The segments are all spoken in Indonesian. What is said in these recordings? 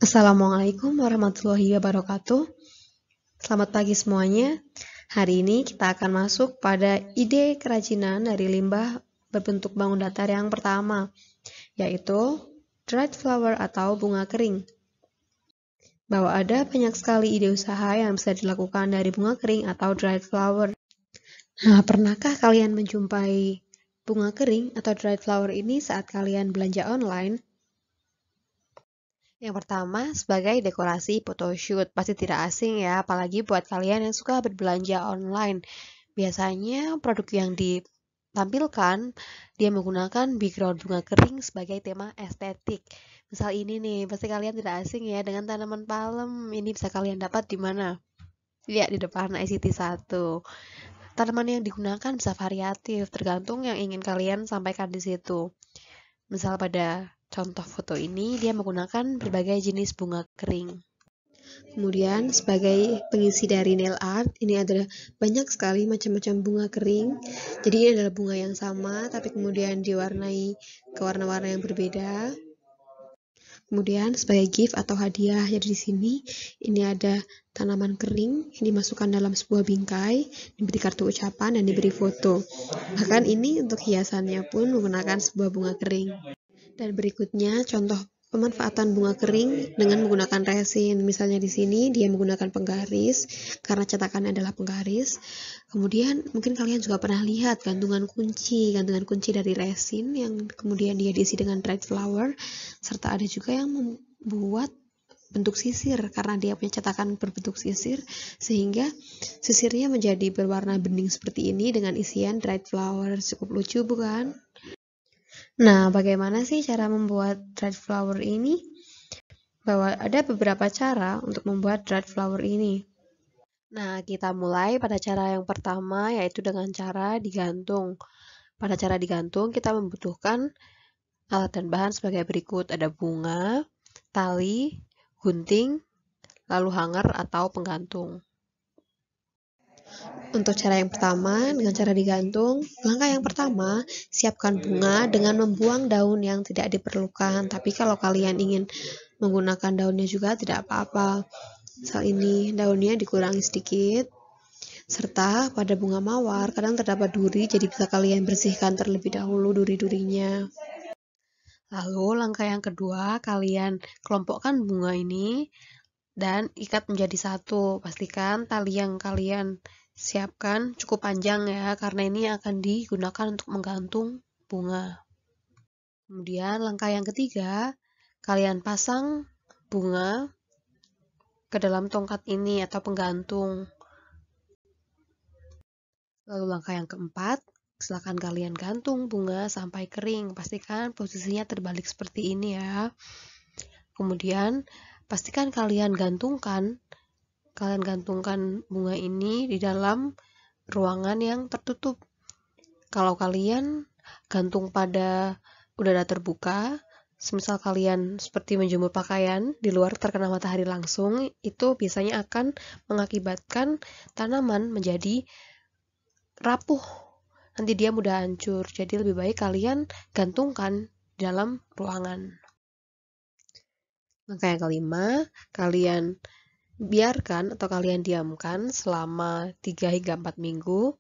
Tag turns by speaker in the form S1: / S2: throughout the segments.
S1: Assalamualaikum warahmatullahi wabarakatuh. Selamat pagi semuanya. Hari ini kita akan masuk pada ide kerajinan dari limbah berbentuk bangun datar yang pertama, yaitu dried flower atau bunga kering. Bahwa ada banyak sekali ide usaha yang bisa dilakukan dari bunga kering atau dried flower. Nah, pernahkah kalian menjumpai bunga kering atau dried flower ini saat kalian belanja online? Yang pertama, sebagai dekorasi photoshoot. Pasti tidak asing ya, apalagi buat kalian yang suka berbelanja online. Biasanya produk yang ditampilkan, dia menggunakan background bunga kering sebagai tema estetik. Misal ini nih, pasti kalian tidak asing ya dengan tanaman palem. Ini bisa kalian dapat di mana? Lihat di depan ICT 1. Tanaman yang digunakan bisa variatif, tergantung yang ingin kalian sampaikan di situ. Misal pada contoh foto ini, dia menggunakan berbagai jenis bunga kering. Kemudian sebagai pengisi dari nail art, ini adalah banyak sekali macam-macam bunga kering. Jadi ini adalah bunga yang sama, tapi kemudian diwarnai ke warna-warna yang berbeda. Kemudian sebagai gift atau hadiah, jadi di sini ini ada tanaman kering yang dimasukkan dalam sebuah bingkai, diberi kartu ucapan dan diberi foto. Bahkan ini untuk hiasannya pun menggunakan sebuah bunga kering. Dan berikutnya contoh pemanfaatan bunga kering dengan menggunakan resin. Misalnya di sini dia menggunakan penggaris karena cetakannya adalah penggaris. Kemudian mungkin kalian juga pernah lihat gantungan kunci dari resin yang kemudian dia diisi dengan dried flower, serta ada juga yang membuat bentuk sisir karena dia punya cetakan berbentuk sisir, sehingga sisirnya menjadi berwarna bening seperti ini dengan isian dried flower. Cukup lucu bukan? Nah, bagaimana sih cara membuat dried flower ini? Bahwa ada beberapa cara untuk membuat dried flower ini. Nah, kita mulai pada cara yang pertama, yaitu dengan cara digantung. Pada cara digantung, kita membutuhkan alat dan bahan sebagai berikut. Ada bunga, tali, gunting, lalu hanger atau penggantung. Untuk cara yang pertama, dengan cara digantung, langkah yang pertama, siapkan bunga dengan membuang daun yang tidak diperlukan. Tapi kalau kalian ingin menggunakan daunnya juga tidak apa-apa. Misal ini, daunnya dikurangi sedikit. Serta pada bunga mawar, kadang terdapat duri, jadi bisa kalian bersihkan terlebih dahulu duri-durinya. Lalu langkah yang kedua, kalian kelompokkan bunga ini dan ikat menjadi satu. Pastikan tali yang kalian siapkan cukup panjang ya, karena ini akan digunakan untuk menggantung bunga. Kemudian langkah yang ketiga, kalian pasang bunga ke dalam tongkat ini atau penggantung. Lalu langkah yang keempat, silakan kalian gantung bunga sampai kering. Pastikan posisinya terbalik seperti ini ya. Kemudian pastikan kalian gantungkan bunga ini di dalam ruangan yang tertutup. Kalau kalian gantung pada udara terbuka, semisal kalian seperti menjemur pakaian di luar terkena matahari langsung, itu biasanya akan mengakibatkan tanaman menjadi rapuh. Nanti dia mudah hancur. Jadi lebih baik kalian gantungkan di dalam ruangan. Langkah yang kelima, kalian biarkan atau kalian diamkan selama 3 hingga 4 minggu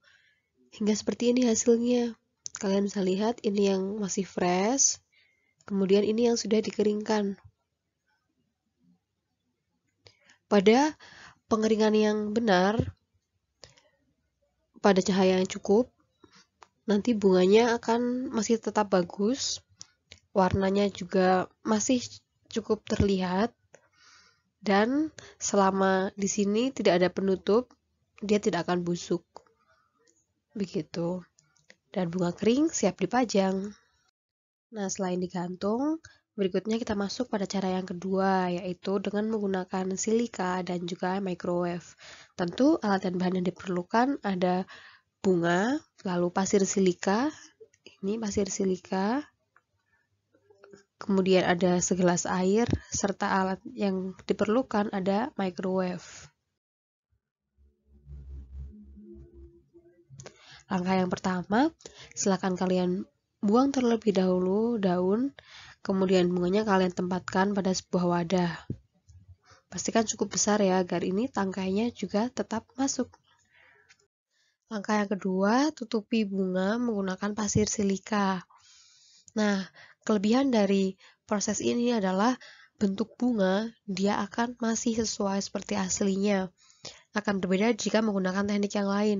S1: hingga seperti ini hasilnya. Kalian bisa lihat ini yang masih fresh, kemudian ini yang sudah dikeringkan. Pada pengeringan yang benar, pada cahaya yang cukup, nanti bunganya akan masih tetap bagus, warnanya juga masih cukup terlihat, dan selama di sini tidak ada penutup, dia tidak akan busuk. Begitu. Dan bunga kering siap dipajang. Nah, selain digantung, berikutnya kita masuk pada cara yang kedua, yaitu dengan menggunakan silika dan juga microwave. Tentu alat dan bahan yang diperlukan ada bunga, lalu pasir silika, ini pasir silika, kemudian ada segelas air, serta alat yang diperlukan ada microwave. Langkah yang pertama, silakan kalian buang terlebih dahulu daun. Kemudian bunganya kalian tempatkan pada sebuah wadah. Pastikan cukup besar ya, agar ini tangkainya juga tetap masuk. Langkah yang kedua, tutupi bunga menggunakan pasir silika. Nah, kelebihan dari proses ini adalah bentuk bunga dia akan masih sesuai seperti aslinya. Akan berbeda jika menggunakan teknik yang lain.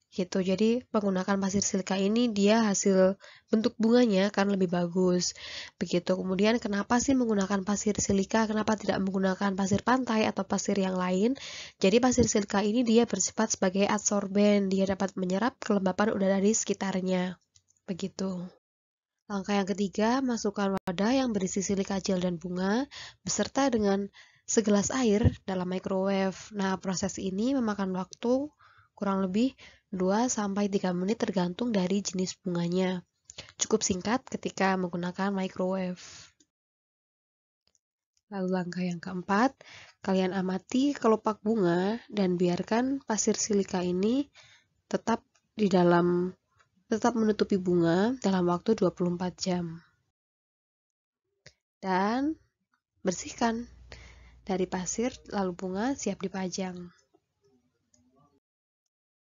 S1: Gitu. Jadi menggunakan pasir silika ini dia hasil bentuk bunganya akan lebih bagus. Begitu. Kemudian kenapa sih menggunakan pasir silika? Kenapa tidak menggunakan pasir pantai atau pasir yang lain? Jadi pasir silika ini dia bersifat sebagai adsorben. Dia dapat menyerap kelembapan udara di sekitarnya. Begitu. Langkah yang ketiga, masukkan wadah yang berisi silika gel dan bunga beserta dengan segelas air dalam microwave. Nah, proses ini memakan waktu kurang lebih 2-3 menit tergantung dari jenis bunganya. Cukup singkat ketika menggunakan microwave. Lalu langkah yang keempat, kalian amati kelopak bunga dan biarkan pasir silika ini tetap menutupi bunga dalam waktu 24 jam. Dan bersihkan dari pasir, lalu bunga siap dipajang.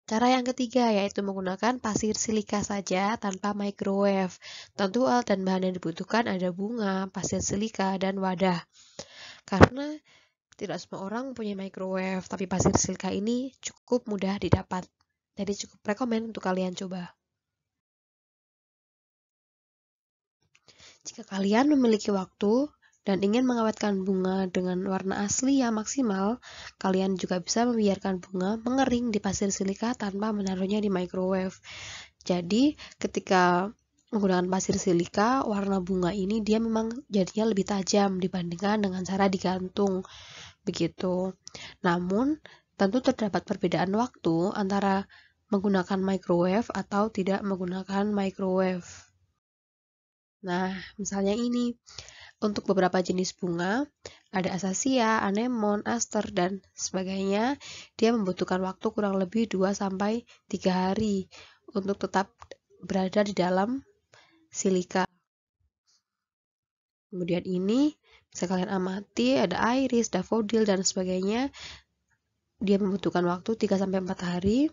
S1: Cara yang ketiga yaitu menggunakan pasir silika saja tanpa microwave. Tentu alat dan bahan yang dibutuhkan ada bunga, pasir silika, dan wadah. Karena tidak semua orang punya microwave, tapi pasir silika ini cukup mudah didapat. Jadi cukup rekomen untuk kalian coba. Jika kalian memiliki waktu dan ingin mengawetkan bunga dengan warna asli yang maksimal, kalian juga bisa membiarkan bunga mengering di pasir silika tanpa menaruhnya di microwave. Jadi, ketika menggunakan pasir silika, warna bunga ini dia memang jadinya lebih tajam dibandingkan dengan cara digantung. Begitu. Namun, tentu terdapat perbedaan waktu antara menggunakan microwave atau tidak menggunakan microwave. Nah, misalnya ini, untuk beberapa jenis bunga, ada asasia, anemon, aster, dan sebagainya, dia membutuhkan waktu kurang lebih 2-3 hari untuk tetap berada di dalam silika. Kemudian ini, bisa kalian amati, ada iris, daffodil, dan sebagainya, dia membutuhkan waktu 3-4 hari.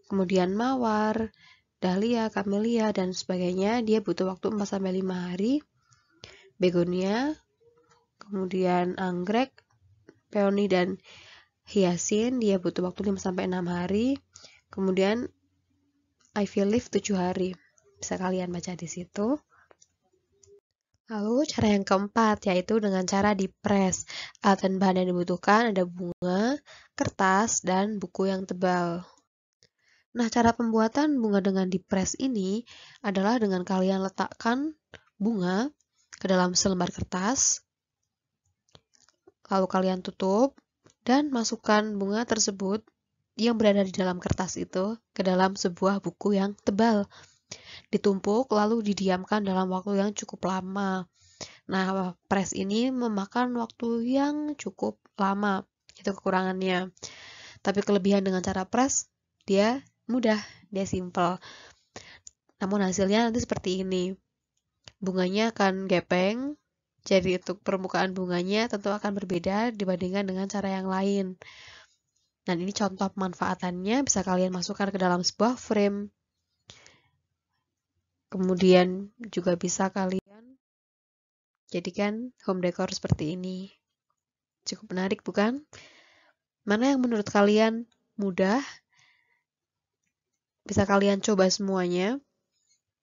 S1: Kemudian mawar, dahlia, camellia, dan sebagainya, dia butuh waktu 4-5 hari. Begonia, kemudian anggrek, peony, dan hyasin, dia butuh waktu 5-6 hari. Kemudian ivy leaf 7 hari. Bisa kalian baca di situ. Lalu cara yang keempat yaitu dengan cara dipres. Alat dan bahan yang dibutuhkan ada bunga, kertas, dan buku yang tebal. Nah, cara pembuatan bunga dengan dipres ini adalah dengan kalian letakkan bunga ke dalam selembar kertas, lalu kalian tutup, dan masukkan bunga tersebut yang berada di dalam kertas itu ke dalam sebuah buku yang tebal. Ditumpuk, lalu didiamkan dalam waktu yang cukup lama. Nah, press ini memakan waktu yang cukup lama, itu kekurangannya. Tapi kelebihan dengan cara press, dia mudah, dia simple. Namun hasilnya nanti seperti ini. Bunganya akan gepeng, jadi untuk permukaan bunganya tentu akan berbeda dibandingkan dengan cara yang lain. Dan ini contoh pemanfaatannya, bisa kalian masukkan ke dalam sebuah frame. Kemudian juga bisa kalian jadikan home decor seperti ini. Cukup menarik bukan? Mana yang menurut kalian mudah? Bisa kalian coba semuanya,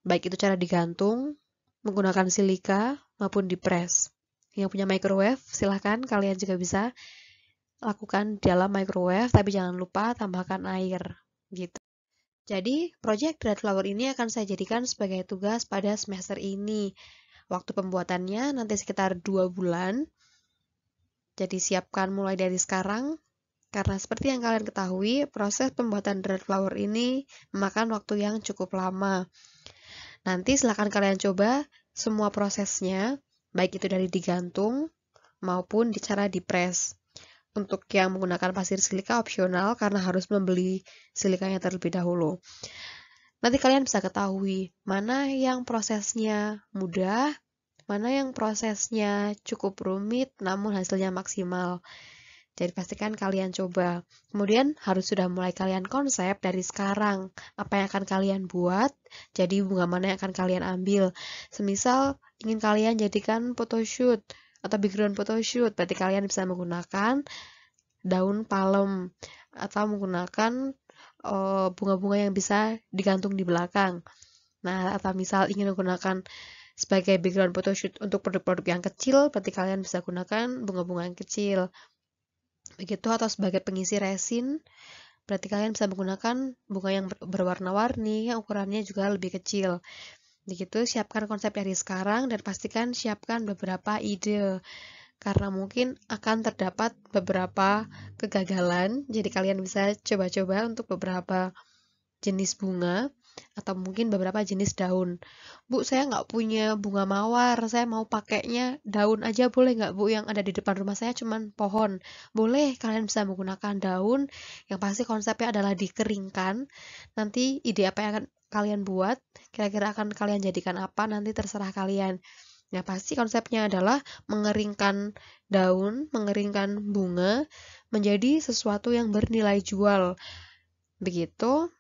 S1: baik itu cara digantung, menggunakan silika, maupun dipres. Yang punya microwave, silahkan kalian juga bisa lakukan di dalam microwave, tapi jangan lupa tambahkan air. Gitu. Jadi, project Dread Flower ini akan saya jadikan sebagai tugas pada semester ini. Waktu pembuatannya nanti sekitar 2 bulan. Jadi siapkan mulai dari sekarang. Karena seperti yang kalian ketahui, proses pembuatan Dread Flower ini memakan waktu yang cukup lama. Nanti silakan kalian coba semua prosesnya, baik itu dari digantung maupun di cara dipres. Untuk yang menggunakan pasir silika opsional karena harus membeli silikanya terlebih dahulu. Nanti kalian bisa ketahui mana yang prosesnya mudah, mana yang prosesnya cukup rumit namun hasilnya maksimal. Jadi pastikan kalian coba. Kemudian harus sudah mulai kalian konsep dari sekarang. Apa yang akan kalian buat, jadi bunga mana yang akan kalian ambil. Semisal ingin kalian jadikan photoshoot atau background photoshoot, berarti kalian bisa menggunakan daun palem atau menggunakan bunga-bunga yang bisa digantung di belakang. Nah, atau misal ingin menggunakan sebagai background photoshoot untuk produk-produk yang kecil, berarti kalian bisa gunakan bunga-bunga yang kecil. Begitu, atau sebagai pengisi resin, berarti kalian bisa menggunakan bunga yang berwarna-warni, yang ukurannya juga lebih kecil. Begitu, siapkan konsep dari sekarang dan pastikan siapkan beberapa ide. Karena mungkin akan terdapat beberapa kegagalan, jadi kalian bisa coba-coba untuk beberapa jenis bunga atau mungkin beberapa jenis daun. Bu, saya nggak punya bunga mawar, saya mau pakainya daun aja, boleh nggak Bu? Yang ada di depan rumah saya cuman pohon. Boleh, kalian bisa menggunakan daun, yang pasti konsepnya adalah dikeringkan. Nanti ide apa yang akan kalian buat, kira-kira akan kalian jadikan apa, nanti terserah kalian. Ya, pasti konsepnya adalah mengeringkan daun, mengeringkan bunga menjadi sesuatu yang bernilai jual. Begitu.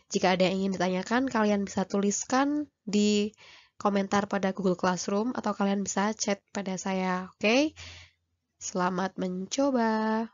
S1: Jika ada yang ingin ditanyakan, kalian bisa tuliskan di komentar pada Google Classroom atau kalian bisa chat pada saya. Oke? Selamat mencoba.